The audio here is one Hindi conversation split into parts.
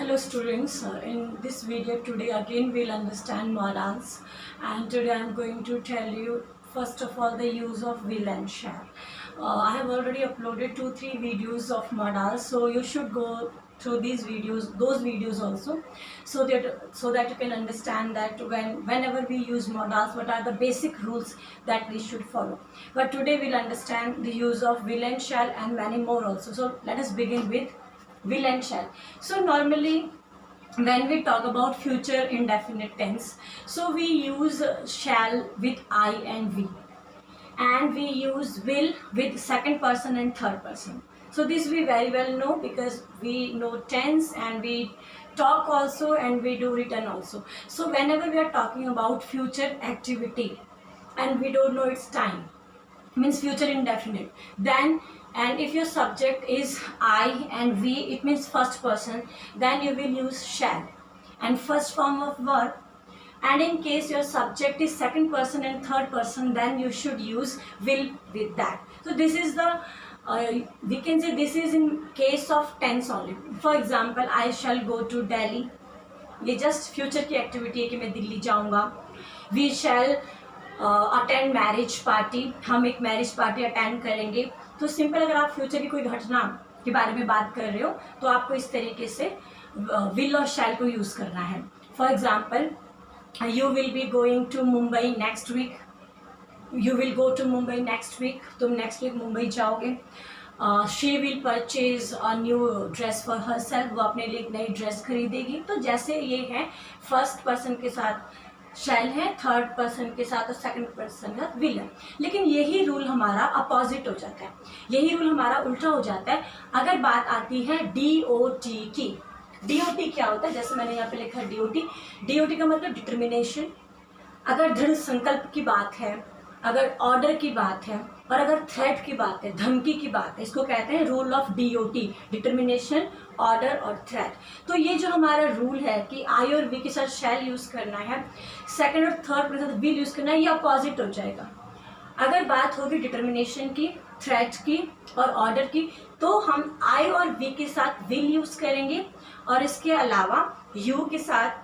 Hello students, in this video today again we'll understand modals, and today I'm going to tell you first of all the use of will and shall. I have already uploaded 2-3 videos of modals, so you should go through those videos also, so that you can understand that whenever we use modals, what are the basic rules that we should follow. But today we'll understand the use of will and shall and many more also. So let us begin with will and shall. So normally when we talk about future indefinite tense, so we use shall with I and we, and we use will with second person and third person. So this we very well know because we know tense and we talk also and we do written also. So whenever we are talking about future activity and we don't know its time, means future indefinite, then and if your subject is I and we, it means first person, then you will use shall and first form of verb. And in case your subject is second person and third person, then you should use will with that. So this is the we can say this is in case of tense only. For example, I shall go to Delhi, ये just future की activity है कि मैं दिल्ली जाऊँगा. We shall attend marriage party, हम एक मैरिज पार्टी अटेंड करेंगे. तो सिंपल, अगर आप फ्यूचर की कोई घटना के बारे में बात कर रहे हो तो आपको इस तरीके से विल और शैल को यूज़ करना है. For example, you will be going to Mumbai next week. You will go to Mumbai next week, तुम नेक्स्ट वीक मुंबई जाओगे. She will purchase a new dress for herself, वो अपने लिए एक नई ड्रेस खरीदेगी. तो जैसे ये है फर्स्ट पर्सन के साथ शैल है, थर्ड पर्सन के साथ और सेकंड पर्सन का विल है. लेकिन यही रूल हमारा अपोजिट हो जाता है, यही रूल हमारा उल्टा हो जाता है अगर बात आती है DOT की. DOT क्या होता है? जैसे मैंने यहाँ पे लिखा है DOT का मतलब डिटर्मिनेशन. अगर दृढ़ संकल्प की बात है, अगर ऑर्डर की बात है और अगर थ्रेट की बात है, धमकी की बात है, इसको कहते हैं rule of DOT, determination, order और थ्रेट. तो ये जो हमारा रूल है कि आई और वी के साथ शैल यूज़ करना है, सेकंड और थर्ड के साथ विल यूज़ करना है, ये अपोजिट हो जाएगा. अगर बात होगी डिटर्मिनेशन की, थ्रेट की और ऑर्डर की, तो हम आई और वी के साथ विल यूज़ करेंगे और इसके अलावा यू के साथ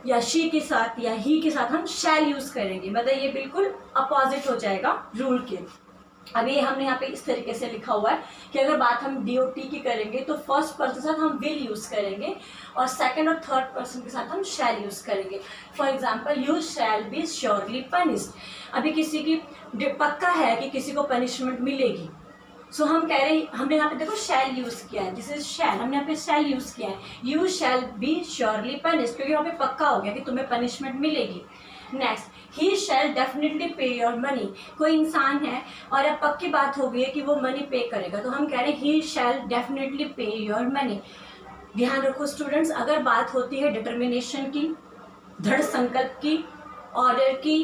या शी के साथ या ही के साथ हम शैल यूज़ करेंगे. मतलब ये बिल्कुल अपोजिट हो जाएगा रूल के. अभी हमने यहाँ पे इस तरीके से लिखा हुआ है कि अगर बात हम DOT की करेंगे तो फर्स्ट पर्सन के साथ हम विल यूज़ करेंगे और सेकंड और थर्ड पर्सन के साथ हम शैल यूज़ करेंगे. For example, you shall be surely punished. अभी किसी की पक्का है कि किसी को पनिशमेंट मिलेगी, सो हम कह रहे हैं, हमने यहाँ पे देखो शैल यूज़ किया है, दिस इज शैल, हमने यहाँ पे शैल यूज़ किया है. You shall be surely punished, क्योंकि यहाँ पे पक्का हो गया कि तुम्हें पनिशमेंट मिलेगी. Next, he shall definitely pay your money. कोई इंसान है और अब पक्की बात हो गई है कि वो मनी पे करेगा, तो हम कह रहे हैं ही shall definitely pay your money. ध्यान रखो स्टूडेंट्स, अगर बात होती है डिटर्मिनेशन की, दृढ़ संकल्प की, ऑर्डर की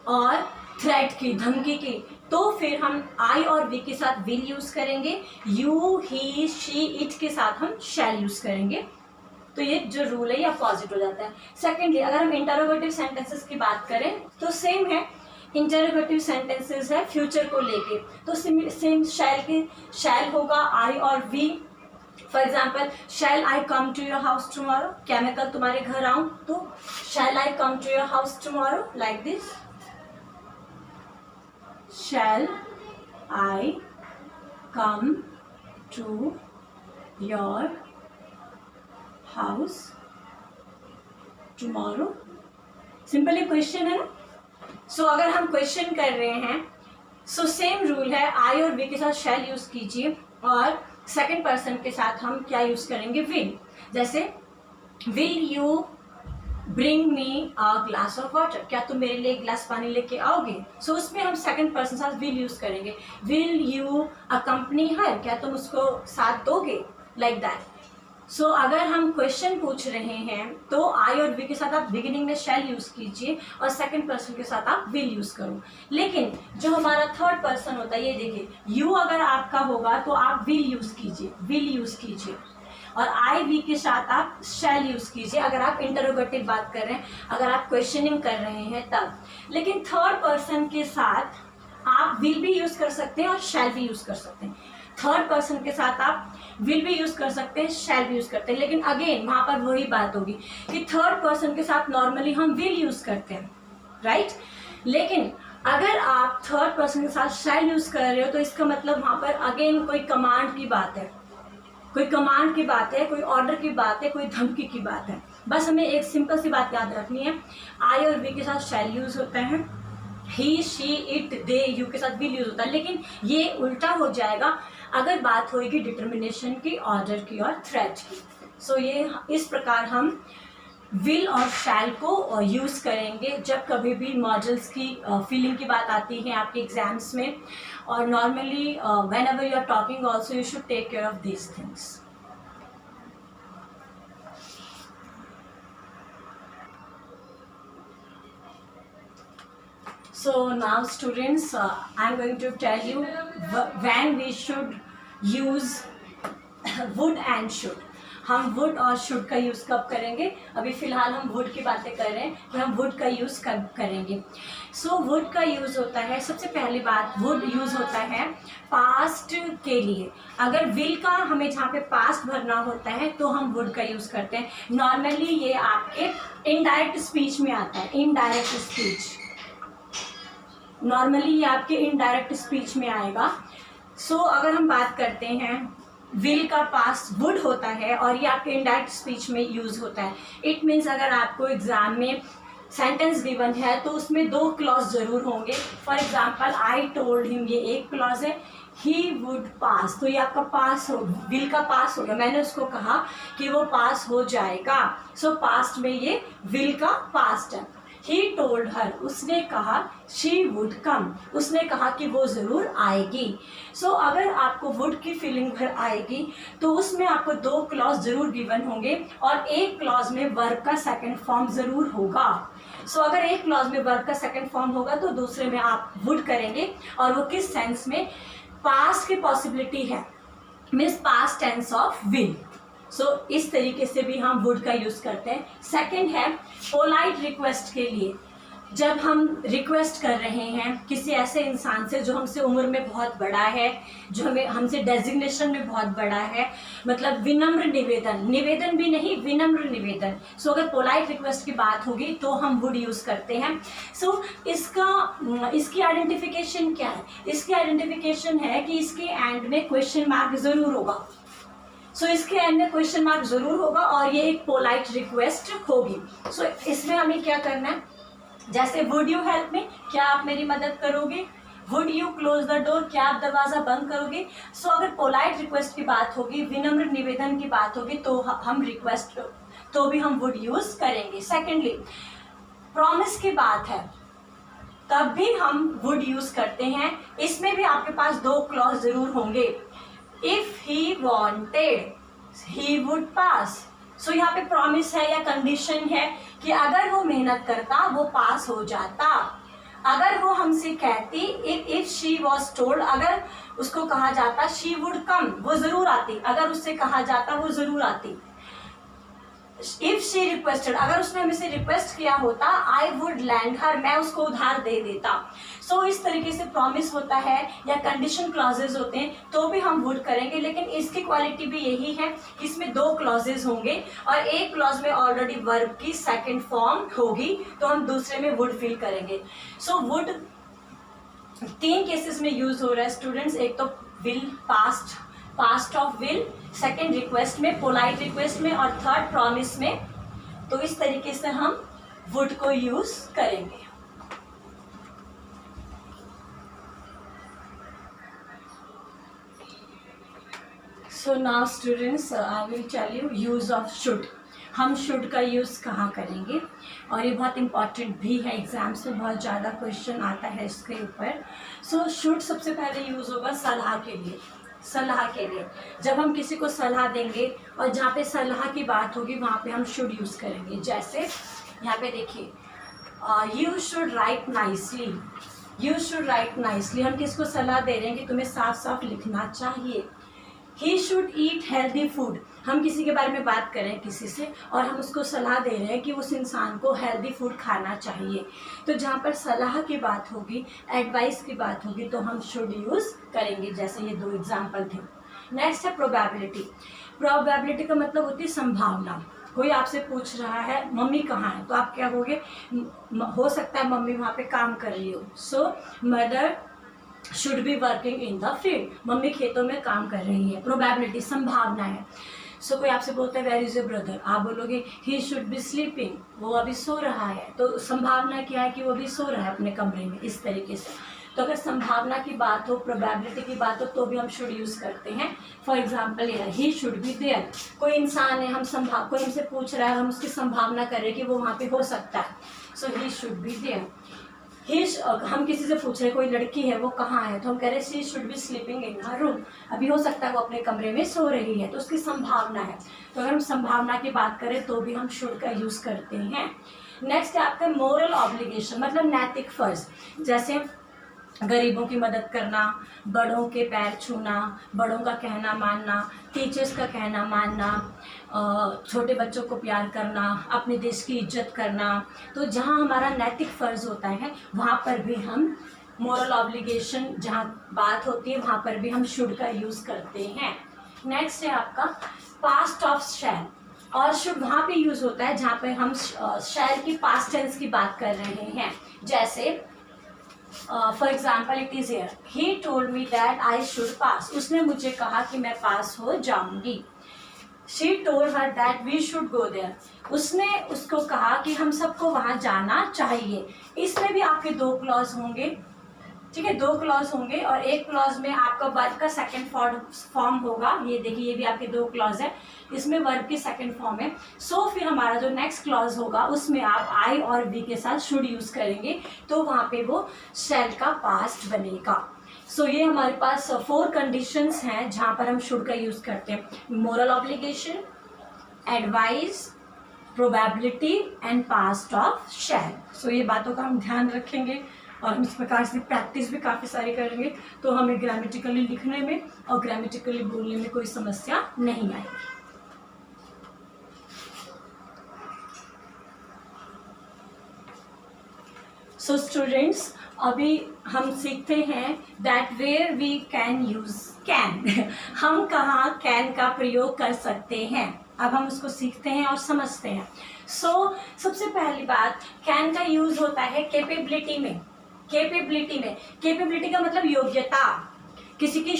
और थ्रेट की, धमकी की, तो फिर हम आई और वी के साथ विल यूज़ करेंगे, यू ही शी इट के साथ हम शैल यूज़ करेंगे. तो ये जो रूल है ये अपोजिट हो जाता है. सेकेंडली, अगर हम इंटरोगेटिव सेंटेंसेस की बात करें तो सेम है. इंटरोगेटिव सेंटेंसेस है फ्यूचर को लेके, तो सेम शैल होगा आई और we. For example, shall I come to your house tomorrow, क्या मैं कल तुम्हारे घर आऊँ? तो shall I come to your house tomorrow, like this. Shall I come to your house tomorrow. Simple ये क्वेश्चन है ना. सो अगर हम क्वेश्चन कर रहे हैं, सो सेम रूल है, आई और वी के साथ शैल यूज़ कीजिए और सेकंड पर्सन के साथ हम क्या यूज़ करेंगे? विल. जैसे, will you bring me a glass of water, क्या तुम मेरे लिए एक गिलास पानी लेके आओगे? सो उसमें हम सेकंड पर्सन साथ विल यूज़ करेंगे. विल यू अकम्पनी हर, क्या तुम उसको साथ दोगे? Like that. सो अगर हम क्वेश्चन पूछ रहे हैं तो आई और वी के साथ आप बिगिनिंग में शैल यूज़ कीजिए और सेकंड पर्सन के साथ आप विल यूज़ करो. लेकिन जो हमारा थर्ड पर्सन होता है, ये देखिए, यू अगर आपका होगा तो आप विल यूज़ कीजिए, विल यूज़ कीजिए और आई वी के साथ आप शैल यूज़ कीजिए अगर आप इंटरोगेटिव बात कर रहे हैं, अगर आप क्वेश्चनिंग कर रहे हैं तब. लेकिन थर्ड पर्सन के साथ आप विल भी यूज़ कर सकते हैं और शैल भी यूज़ कर सकते हैं. थर्ड पर्सन के साथ आप विल भी यूज़ कर सकते हैं, शैल भी यूज़ करते हैं, लेकिन अगेन वहाँ पर वही बात होगी कि थर्ड पर्सन के साथ नॉर्मली हम विल यूज़ करते हैं, राइट। लेकिन अगर आप थर्ड पर्सन के साथ शैल यूज़ कर रहे हो तो इसका मतलब वहाँ पर अगेन कोई कमांड की बात है, कोई कमांड की बात है, कोई ऑर्डर की बात है, कोई धमकी की बात है। बस हमें एक सिंपल सी बात याद रखनी है, आई और वी के साथ शैल यूज़ होता है, ही, शी, इट, दे, यू के साथ विल यूज़ होता है। लेकिन ये उल्टा हो जाएगा अगर बात होगी डिटर्मिनेशन की, ऑर्डर की और थ्रेट की। सो ये इस प्रकार हम विल और शैल को यूज़ करेंगे जब कभी भी मॉडल्स की फीलिंग की बात आती है आपके एग्जाम्स में, और normally whenever you are talking also you should take care of these things. So now students, I am going to tell you when we should use would and should। हम would और should का यूज़ कब करेंगे? अभी फ़िलहाल हम would की बातें कर रहे हैं कि हम would का यूज़ कब करेंगे। So would का यूज़ होता है, सबसे पहली बात would यूज़ होता है पास्ट के लिए। अगर will का हमें जहाँ पे पास्ट भरना होता है तो हम would का यूज़ करते हैं। नॉर्मली ये आपके इनडायरेक्ट स्पीच में आता है, इनडायरेक्ट स्पीच, नॉर्मली ये आपके इनडायरेक्ट स्पीच में आएगा। सो अगर हम बात करते हैं विल का पास्ट वुड होता है और ये आपके इनडायरेक्ट स्पीच में यूज़ होता है। इट मीन्स अगर आपको एग्जाम में सेंटेंस गिवन है तो उसमें 2 क्लॉज ज़रूर होंगे। For example I told him, ये एक क्लॉज है, ही वुड पास, तो ये आपका पास हो, विल का पास हो गया, मैंने उसको कहा कि वो पास हो जाएगा। सो पास्ट में ये विल का पास्ट है। ही टोल्ड हर, उसने कहा, शी वुड कम, उसने कहा कि वो ज़रूर आएगी। सो अगर आपको वुड की फीलिंग भर आएगी तो उसमें आपको 2 क्लॉज ज़रूर गिवन होंगे और एक क्लॉज में वर्ब का सेकंड फॉर्म ज़रूर होगा। सो अगर एक क्लॉज में वर्ब का सेकंड फॉर्म होगा तो दूसरे में आप वुड करेंगे, और वो किस सेंस में? पास्ट की पॉसिबिलिटी है, means past tense of will. So इस तरीके से भी हम वुड का यूज़ करते हैं। सेकंड है पोलाइट रिक्वेस्ट के लिए। जब हम रिक्वेस्ट कर रहे हैं किसी ऐसे इंसान से जो हमसे उम्र में बहुत बड़ा है, जो हमें हमसे डेजिग्नेशन में बहुत बड़ा है, मतलब विनम्र निवेदन, निवेदन भी नहीं, विनम्र निवेदन। सो अगर पोलाइट रिक्वेस्ट की बात होगी तो हम वुड यूज़ करते हैं। सो इसकी आइडेंटिफिकेशन क्या है? इसकी आइडेंटिफिकेशन है कि इसके एंड में क्वेश्चन मार्क ज़रूर होगा। सो इसके एंड में क्वेश्चन मार्क ज़रूर होगा और ये एक पोलाइट रिक्वेस्ट होगी। सो इसमें हमें क्या करना है? जैसे वुड यू हेल्प मी, क्या आप मेरी मदद करोगे? Would you close the door, क्या आप दरवाज़ा बंद करोगे? सो अगर पोलाइट रिक्वेस्ट की बात होगी, विनम्र निवेदन की बात होगी, तो हम रिक्वेस्ट तो भी हम वुड यूज़ करेंगे। सेकेंडली प्रॉमिस की बात है तब भी हम वुड यूज़ करते हैं। इसमें भी आपके पास 2 क्लॉज ज़रूर होंगे। If he wanted he would pass. So यहाँ पे प्रॉमिस है या कंडीशन है कि अगर वो मेहनत करता वो पास हो जाता। अगर वो हमसे कहती, इफ शी वॉज टोल्ड, अगर उसको कहा जाता शी वुड कम, वो ज़रूर आती। अगर उससे कहा जाता वो ज़रूर आती। इफ शी रिक्वेस्टेड, अगर उसने हमें से रिक्वेस्ट किया होता, आई वुड लैंड हर, मैं उसको उधार दे देता। सो इस तरीके से प्रॉमिस होता है या कंडीशन क्लॉजेज होते हैं तो भी हम वुड करेंगे। लेकिन इसकी क्वालिटी भी यही है कि इसमें 2 क्लॉजेज होंगे और एक क्लॉज में ऑलरेडी वर्ब की सेकंड फॉर्म होगी तो हम दूसरे में वुड फिल करेंगे। सो वुड 3 केसेस में यूज हो रहा है स्टूडेंट्स। एक तो will, past of will, second request में, पोलाइट रिक्वेस्ट में, और थर्ड प्रॉमिस में। तो इस तरीके से हम वुड को यूज करेंगे। So now students, I will tell you use of should. हम शुड का यूज़ कहाँ करेंगे, और ये बहुत इंपॉर्टेंट भी है, एग्जाम्स में बहुत ज़्यादा क्वेश्चन आता है इसके ऊपर। सो शुड सबसे पहले यूज़ होगा सलाह के लिए। सलाह के लिए जब हम किसी को सलाह देंगे और जहाँ पे सलाह की बात होगी वहाँ पे हम शुड यूज़ करेंगे। जैसे यहाँ पे देखिए, you should write nicely, you should write nicely. हम किसको सलाह दे रहे हैं कि तुम्हें साफ साफ लिखना चाहिए। He should eat healthy food. हम किसी के बारे में बात कर रहे हैं किसी से और हम उसको सलाह दे रहे हैं कि उस इंसान को हेल्दी फूड खाना चाहिए, तो जहाँ पर सलाह की बात होगी, एडवाइस की बात होगी, तो हम शुड यूज़ करेंगे। जैसे ये 2 एग्जाम्पल थे। नेक्स्ट है प्रोबेबिलिटी। प्रोबेबिलिटी का मतलब होती है संभावना। कोई आपसे पूछ रहा है मम्मी कहाँ है, तो आप क्या कहोगे, हो सकता है मम्मी वहाँ पे काम कर रही हो, so mother should be working in the field. Mummy खेतों में काम कर रही है। प्रोबेबिलिटी संभावना है। सो कोई आपसे बोलता है वेयर इज योर ब्रदर, आप बोलोगे ही शुड बी स्लीपिंग, वो अभी सो रहा है। तो संभावना क्या है कि वो अभी सो रहा है अपने कमरे में, इस तरीके से। तो अगर संभावना की बात हो, प्रोबेबिलिटी की बात हो, तो भी हम शुड यूज़ करते हैं। फॉर एग्जाम्पल ये ही शुड बी देयर। कोई इंसान है, कोई हमसे पूछ रहा है, हम उसकी संभावना कर रहे हैं कि वो वहाँ पे हो सकता है, सो ही शुड बी देयर। हम किसी से पूछ रहे हैं, कोई लड़की है वो कहाँ है, तो हम कह रहे हैं she should be sleeping in her room. अभी हो सकता है वो अपने कमरे में सो रही है, तो उसकी संभावना है। तो अगर हम संभावना की बात करें तो भी हम शुड का यूज़ करते हैं। नेक्स्ट है आपका मोरल ऑब्लिगेशन, मतलब नैतिक फर्ज। जैसे गरीबों की मदद करना, बड़ों के पैर छूना, बड़ों का कहना मानना, टीचर्स का कहना मानना, छोटे बच्चों को प्यार करना, अपने देश की इज्जत करना। तो जहाँ हमारा नैतिक फ़र्ज़ होता है वहाँ पर भी हम मोरल ऑब्लिगेशन, जहाँ बात होती है वहाँ पर भी हम शुड का यूज़ करते हैं। नेक्स्ट है आपका पास्ट ऑफ शैल। और शुड वहाँ पे यूज़ होता है जहाँ पे हम शैल की पास्ट टेंस की बात कर रहे हैं। जैसे for example it is here, he told me that I should pass. उसने मुझे कहा कि मैं पास हो जाऊंगी। She told her that we should go there. उसने उसको कहा कि हम सबको वहाँ जाना चाहिए। इसमें भी आपके 2 क्लॉज होंगे, ठीक है, 2 क्लॉज होंगे और एक क्लॉज में आपका वर्ब का सेकंड फॉर्म होगा। ये देखिए, ये भी आपके 2 क्लॉज है, इसमें वर्ब की सेकंड फॉर्म है। सो फिर हमारा जो नेक्स्ट क्लॉज होगा उसमें आप आई और बी के साथ शुड यूज़ करेंगे, तो वहाँ पे वो शैल का पास्ट बनेगा। सो ये हमारे पास 4 कंडीशंस हैं जहाँ पर हम शुड का यूज़ करते हैं। Moral obligation, advice, probability and past of shall. So ये बातों का हम ध्यान रखेंगे और हम इस प्रकार से प्रैक्टिस भी काफ़ी सारी करेंगे, तो हमें ग्रामेटिकली लिखने में और ग्रामेटिकली बोलने में कोई समस्या नहीं आएगी। सो स्टूडेंट्स, अभी हम सीखते हैं that where we can use can. हम कहाँ कैन का प्रयोग कर सकते हैं, अब हम उसको सीखते हैं और समझते हैं। सबसे पहली बात, कैन का यूज़ होता है कैपेबिलिटी में। कैपेबिलिटी का मतलब योग्यता, किसी की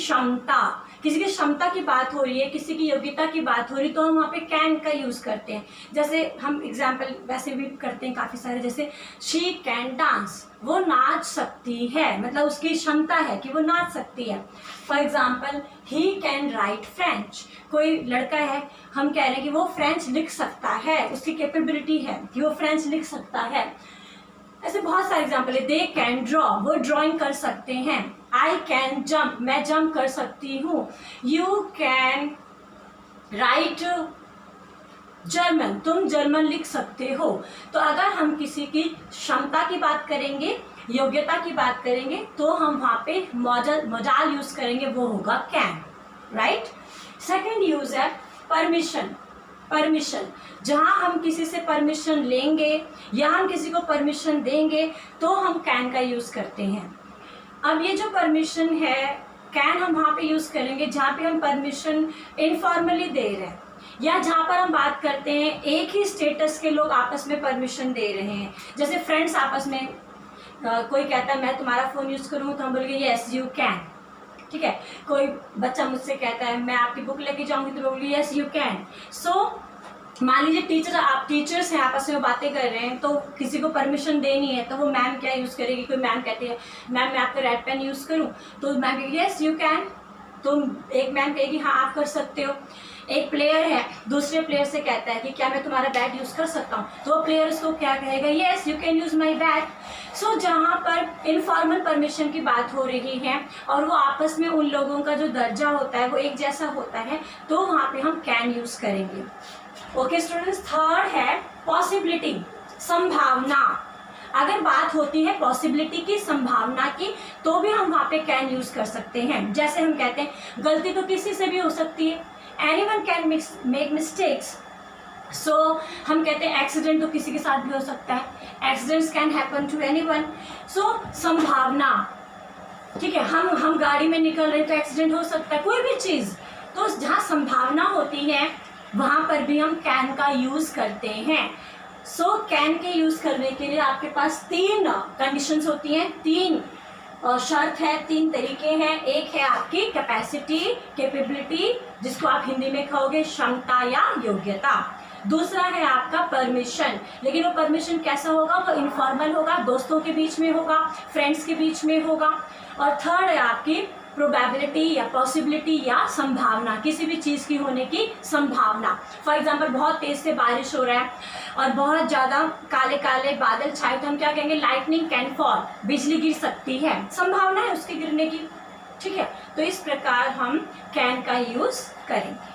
क्षमता की बात हो रही है, किसी की योग्यता की बात हो रही है, तो हम वहाँ पे कैन का यूज़ करते हैं। जैसे हम एग्जाम्पल वैसे भी करते हैं काफ़ी सारे, जैसे शी कैन डांस, वो नाच सकती है, मतलब उसकी क्षमता है कि वो नाच सकती है। For example he can write French, कोई लड़का है, हम कह रहे हैं कि वो फ्रेंच लिख सकता है, उसकी कैपेबिलिटी है कि वो फ्रेंच लिख सकता है। ऐसे बहुत सारे एग्जाम्पल है। दे कैन ड्रॉ, वो ड्राइंग कर सकते हैं। आई कैन जंप, मैं जंप कर सकती हूँ। यू कैन राइट जर्मन, तुम जर्मन लिख सकते हो। तो अगर हम किसी की क्षमता की बात करेंगे, योग्यता की बात करेंगे, तो हम वहाँ पे मजाल यूज करेंगे, वो होगा कैन, राइट। सेकेंड यूज है परमिशन। जहाँ हम किसी से परमिशन लेंगे या हम किसी को परमिशन देंगे तो हम कैन का यूज़ करते हैं। अब ये जो परमिशन है, कैन हम वहाँ पे यूज़ करेंगे जहाँ पे हम परमिशन इनफॉर्मली दे रहे हैं, या जहाँ पर हम बात करते हैं एक ही स्टेटस के लोग आपस में परमिशन दे रहे हैं। जैसे फ्रेंड्स आपस में, कोई कहता है मैं तुम्हारा फ़ोन यूज़ करूँ, तो हम बोलेंगे येस यू कैन, ठीक है। कोई बच्चा मुझसे कहता है मैं आपकी बुक लेके जाऊंगी, तो बोलिए यस यू कैन। सो मान लीजिए आप टीचर्स हैं, आपस में बातें कर रहे हैं, तो किसी को परमिशन देनी है, तो वो मैम क्या यूज़ करेगी। कोई मैम कहती है मैम मैं आपका रेड पेन यूज़ करूं, तो मैम कहेगी यस यू कैन। तो एक मैम कहेगी हाँ आप कर सकते हो। एक प्लेयर है, दूसरे प्लेयर से कहता है कि क्या मैं तुम्हारा बैट यूज़ कर सकता हूँ, तो वो प्लेयर उसको क्या कहेगा, yes you can use my bat. So जहाँ पर इनफॉर्मल परमिशन की बात हो रही है और वो आपस में उन लोगों का जो दर्जा होता है वो एक जैसा होता है, तो वहाँ पे हम कैन यूज़ करेंगे। ओके स्टूडेंट्स, थर्ड है पॉसिबिलिटी, संभावना। अगर बात होती है पॉसिबिलिटी की, संभावना की, तो भी हम वहाँ पे कैन यूज़ कर सकते हैं। जैसे हम कहते हैं गलती तो किसी से भी हो सकती है, एनीवन कैन मेक मिस्टेक्स। सो हम कहते हैं एक्सीडेंट तो किसी के साथ भी हो सकता है, accidents can happen to anyone. So संभावना, ठीक है, हम गाड़ी में निकल रहे हैं तो एक्सीडेंट हो सकता है, कोई भी चीज़, तो जहाँ संभावना होती है वहाँ पर भी हम कैन का यूज़ करते हैं। सो कैन के यूज़ करने के लिए आपके पास 3 कंडीशंस होती हैं, 3 शर्त है, 3 तरीके हैं। एक है आपकी कैपेसिटी, कैपेबिलिटी, जिसको आप हिंदी में कहोगे क्षमता या योग्यता। दूसरा है आपका परमिशन, लेकिन वो परमिशन कैसा होगा, वो इनफॉर्मल होगा, दोस्तों के बीच में होगा, फ्रेंड्स के बीच में होगा। और थर्ड है आपकी प्रोबेबिलिटी या पॉसिबिलिटी या संभावना, किसी भी चीज़ की होने की संभावना। फॉर एग्जांपल बहुत तेज़ से बारिश हो रहा है और बहुत ज़्यादा काले काले बादल छाए, तो हम क्या कहेंगे, लाइटनिंग कैन फॉल, बिजली गिर सकती है, संभावना है उसके गिरने की, ठीक है। तो इस प्रकार हम कैन का यूज़ करेंगे।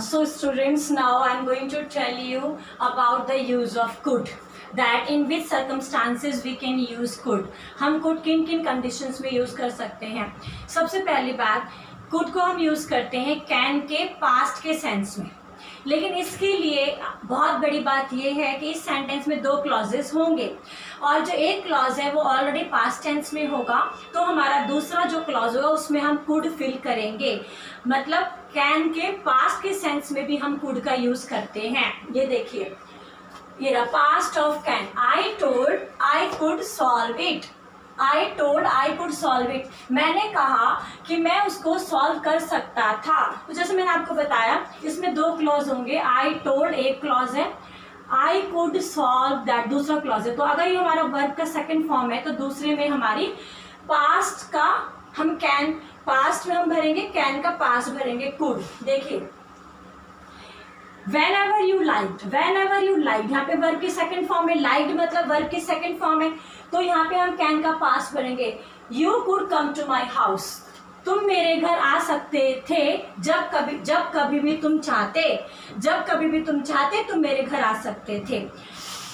So students, now I am going to tell you about the use of could, that in which circumstances we can use could। हम could किन किन conditions में use कर सकते हैं। सबसे पहली बात, could को हम use करते हैं can के past के sense में, लेकिन इसके लिए बहुत बड़ी बात यह है कि इस सेंटेंस में 2 क्लॉजेस होंगे, और जो एक क्लॉज है वो ऑलरेडी पास्ट टेंस में होगा, तो हमारा दूसरा जो क्लॉज होगा उसमें हम कुड फिल करेंगे। मतलब कैन के पास्ट के सेंस में भी हम कुड का यूज करते हैं। ये देखिए, ये रहा past of can, I told I could solve it, I told I could solve it, मैंने कहा कि मैं उसको सॉल्व कर सकता था। तो जैसे मैंने आपको बताया, इसमें 2 क्लॉज होंगे, आई टोल्ड एक क्लॉज है, आई कुड सॉल्व दैट दूसरा क्लॉज है। तो अगर ये हमारा वर्ब का सेकंड फॉर्म है तो दूसरे में हमारी पास्ट का हम कैन पास्ट में हम भरेंगे, कैन का पास्ट भरेंगे कुड। देखिए, whenever you liked, whenever you liked, यहाँ पे वर्ब की सेकंड फॉर्म है, liked मतलब वर्ब की सेकंड फॉर्म है, तो यहाँ पे हम कैन का पास्ट भरेंगे। You could come to my house, तुम मेरे घर आ सकते थे जब कभी भी तुम चाहते, जब कभी भी तुम चाहते तुम मेरे घर आ सकते थे।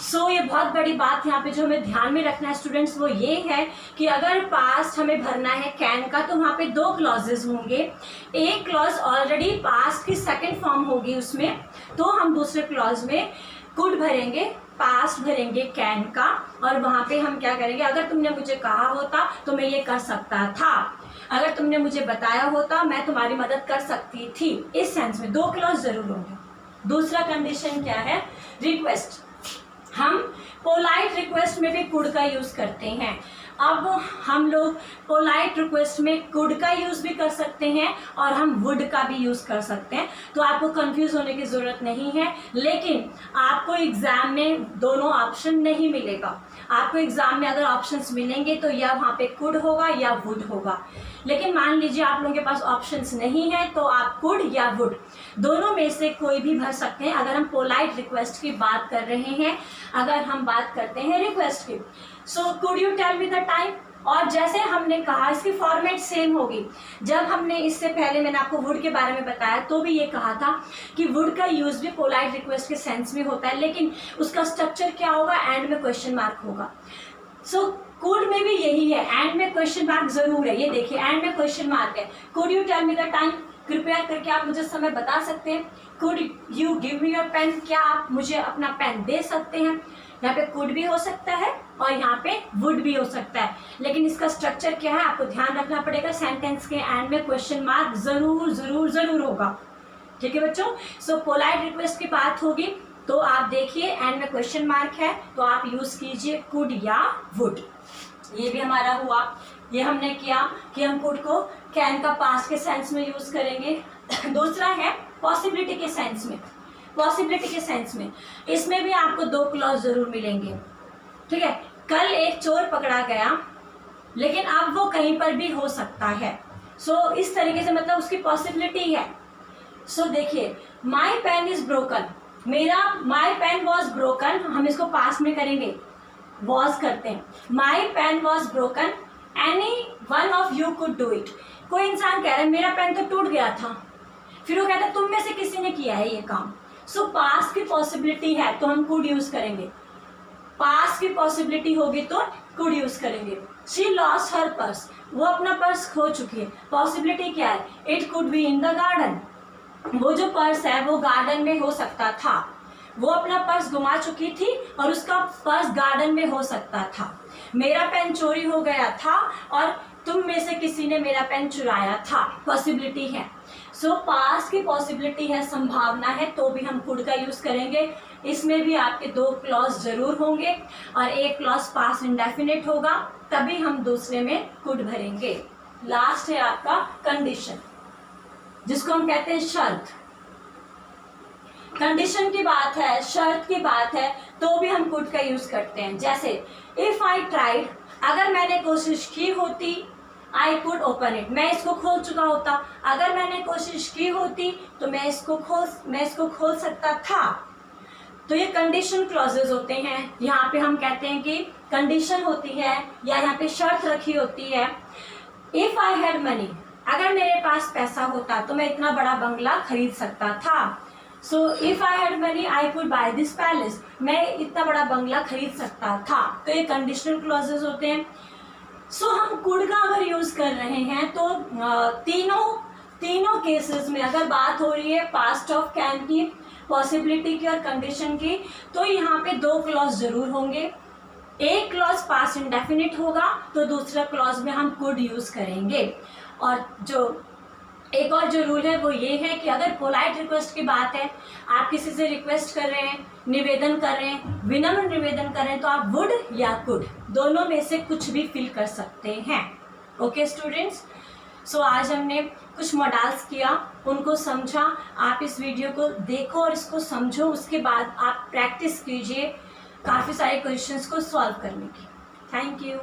सो ये बहुत बड़ी बात यहाँ पे जो हमें ध्यान में रखना है स्टूडेंट्स, वो ये है कि अगर पास्ट हमें भरना है कैन का, तो वहाँ पे 2 क्लॉजेज होंगे। एक क्लॉज ऑलरेडी पास्ट की सेकंड फॉर्म होगी उसमें, तो हम दूसरे क्लॉज में कुड भरेंगे, पास्ट भरेंगे कैन का, और वहाँ पे हम क्या करेंगे, अगर तुमने मुझे कहा होता तो मैं ये कर सकता था, अगर तुमने मुझे बताया होता मैं तुम्हारी मदद कर सकती थी, इस सेंस में 2 क्लॉज जरूर होंगे। दूसरा कंडीशन क्या है, रिक्वेस्ट, हम पोलाइट रिक्वेस्ट में भी कुड का यूज़ करते हैं। अब हम लोग पोलाइट रिक्वेस्ट में कुड का यूज़ भी कर सकते हैं और हम वुड का भी यूज़ कर सकते हैं, तो आपको कंफ्यूज होने की ज़रूरत नहीं है। लेकिन आपको एग्ज़ाम में दोनों ऑप्शन नहीं मिलेगा, आपको एग्ज़ाम में अगर ऑप्शंस मिलेंगे तो या वहाँ पे कुड होगा या वुड होगा। लेकिन मान लीजिए आप लोगों के पास ऑप्शंस नहीं है, तो आप कुड या वुड दोनों में से कोई भी भर सकते हैं। अगर हम पोलाइट रिक्वेस्ट की बात कर रहे हैं, अगर हम बात करते हैं रिक्वेस्ट की, so could you tell me the time, और जैसे हमने कहा इसकी फॉर्मेट सेम होगी। जब हमने इससे पहले मैंने आपको वुड के बारे में बताया तो भी ये कहा था कि वुड का यूज़ भी पोलाइट रिक्वेस्ट के सेंस में होता है, लेकिन उसका स्ट्रक्चर क्या होगा, एंड में क्वेश्चन मार्क होगा। सो कुड में भी यही है, एंड में क्वेश्चन मार्क जरूर है। ये देखिए, एंड में क्वेश्चन मार्क है। Could you tell me the time, कृपया करके आप मुझे समय बता सकते हैं। Could you give me your pen, क्या आप मुझे अपना पेन दे सकते हैं। यहाँ पे कुड भी हो सकता है और यहाँ पे वुड भी हो सकता है, लेकिन इसका स्ट्रक्चर क्या है आपको ध्यान रखना पड़ेगा। सेंटेंस के एंड में क्वेश्चन मार्क जरूर जरूर जरूर होगा, ठीक है बच्चों। सो पोलाइट रिक्वेस्ट की बात होगी तो आप देखिए एंड में क्वेश्चन मार्क है, तो आप यूज कीजिए कुड या वुड। ये भी हमारा हुआ, ये हमने किया कि हम कुड को कैन का पास्ट के सेंस में यूज करेंगे। दूसरा है पॉसिबिलिटी के सेंस में, पॉसिबिलिटी के सेंस में इसमें भी आपको 2 क्लॉज जरूर मिलेंगे, ठीक है। कल एक चोर पकड़ा गया, लेकिन अब वो कहीं पर भी हो सकता है। सो इस तरीके से मतलब उसकी पॉसिबिलिटी है। सो देखिए, माई पेन इज ब्रोकन, मेरा माई पेन वॉज ब्रोकन, हम इसको पास्ट में करेंगे, वॉज करते हैं। My pen was broken, any one of you could do it, कोई इंसान कह रहा है मेरा पेन तो टूट गया था, फिर वो कहता है तुम में से किसी ने किया है ये काम। सो पास्ट की पॉसिबिलिटी है तो हम कुड यूज करेंगे, पास्ट की पॉसिबिलिटी होगी तो कुड यूज करेंगे। शी लॉस्ट हर पर्स, वो अपना पर्स खो चुकी है। पॉसिबिलिटी क्या है? It could be in the garden, वो जो पर्स है वो गार्डन में हो सकता था। वो अपना पर्स गुमा चुकी थी और उसका पर्स गार्डन में हो सकता था। मेरा पेन चोरी हो गया था और तुम में से किसी ने मेरा पेन चुराया था, पॉसिबिलिटी है। सो पास्ट की पॉसिबिलिटी है, संभावना है, तो भी हम कुड का यूज करेंगे। इसमें भी आपके दो क्लॉज जरूर होंगे और एक क्लॉज पास्ट इंडेफिनिट होगा, तभी हम दूसरे में कुड भरेंगे। लास्ट है आपका कंडीशन, जिसको हम कहते हैं शर्त। कंडीशन की बात है, शर्त की बात है, तो भी हम कुड का यूज करते हैं। जैसे इफ आई ट्राइड, अगर मैंने कोशिश की होती, आई कुड ओपन इट, मैं इसको खोल चुका होता। अगर मैंने कोशिश की होती तो मैं इसको खोल सकता था। तो ये कंडीशन क्लॉजेज होते हैं। यहाँ पे हम कहते हैं कि कंडीशन होती है या यहाँ पे शर्त रखी होती है। इफ आई हैड मनी, अगर मेरे पास पैसा होता तो मैं इतना बड़ा बंगला खरीद सकता था। So if I had money I could by this palace, मैं इतना बड़ा बंगला खरीद सकता था। तो ये कंडीशनल क्लॉजेज होते हैं। सो हम कुड का अगर यूज कर रहे हैं तो तीनों केसेस में अगर बात हो रही है पास्ट ऑफ कैन की, पॉसिबिलिटी की और कंडीशन की, तो यहाँ पे दो क्लॉज जरूर होंगे। एक क्लॉज पास्ट इंडेफिनिट होगा तो दूसरा क्लॉज में हम कुड यूज करेंगे। और जो एक और जो रूल है वो ये है कि अगर पोलाइट रिक्वेस्ट की बात है, आप किसी से रिक्वेस्ट कर रहे हैं, निवेदन कर रहे हैं, विनम्र निवेदन कर रहे हैं, तो आप वुड या कुड दोनों में से कुछ भी फिल कर सकते हैं। ओके स्टूडेंट्स, सो आज हमने कुछ मॉडल्स किया, उनको समझा। आप इस वीडियो को देखो और इसको समझो, उसके बाद आप प्रैक्टिस कीजिए काफ़ी सारे क्वेश्चंस को सॉल्व करने की। Thank you.